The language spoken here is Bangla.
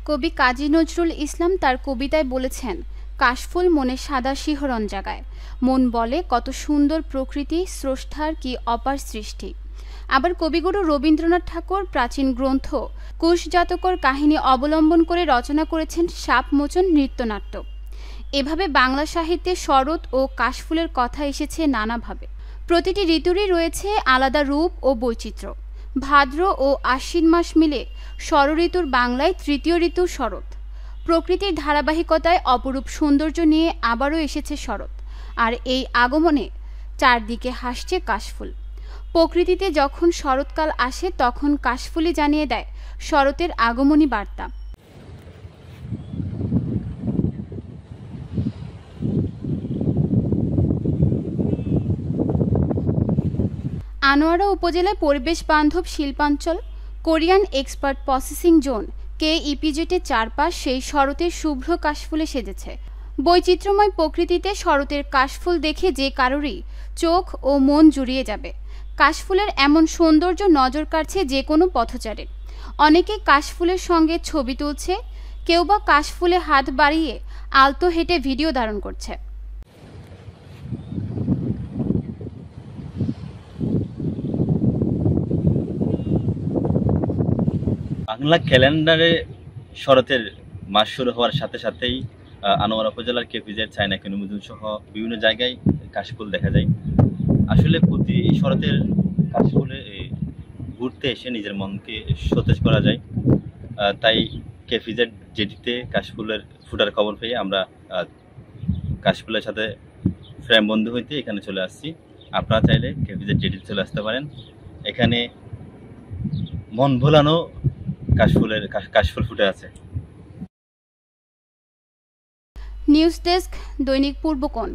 কবি কাজী নজরুল ইসলাম তার কবিতায় বলেছেন, কাশফুল মনে সাদা শিহরণ জাগায়, মন বলে কত সুন্দর প্রকৃতি, স্রষ্টার কি অপার সৃষ্টি। আবার কবিগুরু রবীন্দ্রনাথ ঠাকুর প্রাচীন গ্রন্থ কুশজাতকর কাহিনী অবলম্বন করে রচনা করেছেন সাপমোচন নৃত্যনাট্য। এভাবে বাংলা সাহিত্যে শরৎ ও কাশফুলের কথা এসেছে নানাভাবে। প্রতিটি ঋতুরই রয়েছে আলাদা রূপ ও বৈচিত্র্য। ভাদ্র ও আশ্বিন মাস মিলে ষড়ঋতুর বাংলায় তৃতীয় ঋতু শরৎ। প্রকৃতির ধারাবাহিকতায় অপরূপ সৌন্দর্য নিয়ে আবারও এসেছে শরৎ, আর এই আগমনে চারদিকে হাসছে কাশফুল। প্রকৃতিতে যখন শরৎকাল আসে তখন কাশফুলই জানিয়ে দেয় শরতের আগমনী বার্তা। আনোয়ারা উপজেলায় পরিবেশ বান্ধব শিল্পাঞ্চল, কোরিয়ান এক্সপার্ট প্রসেসিং জোন KEPZ-এর চারপাশ সেই শরতের শুভ্র কাশফুলে সেজেছে। বৈচিত্র্যময় প্রকৃতিতে শরতের কাশফুল দেখে যে কারোরই চোখ ও মন জুড়িয়ে যাবে। কাশফুলের এমন সৌন্দর্য নজর কাড়ছে যে কোনো পথচারে। অনেকে কাশফুলের সঙ্গে ছবি তুলছে, কেউ বা কাশফুলে হাত বাড়িয়ে আলতো হেঁটে ভিডিও ধারণ করছে। বাংলা ক্যালেন্ডারে শরতের মাস শুরু হওয়ার সাথে সাথেই আনোয়ারা উপজেলার KPZ, চায়নাকে অনুমোদন সহ বিভিন্ন জায়গায় কাশফুল দেখা যায়। আসলে প্রতি শরতের কাশফুলে ঘুরতে এসে নিজের মনকে সতেজ করা যায়। তাই KPZ জেটিতে কাশফুলের ফুটার খবর পেয়ে আমরা কাশফুলের সাথে প্রেম বন্ধু হইতে এখানে চলে আসছি। আপনারা চাইলে KPZ জেটিতে চলে আসতে পারেন। এখানে মন ভোলানো কাশফুল ফুটে আছে। নিউজ ডেস্ক, দৈনিক পূর্বকোণ।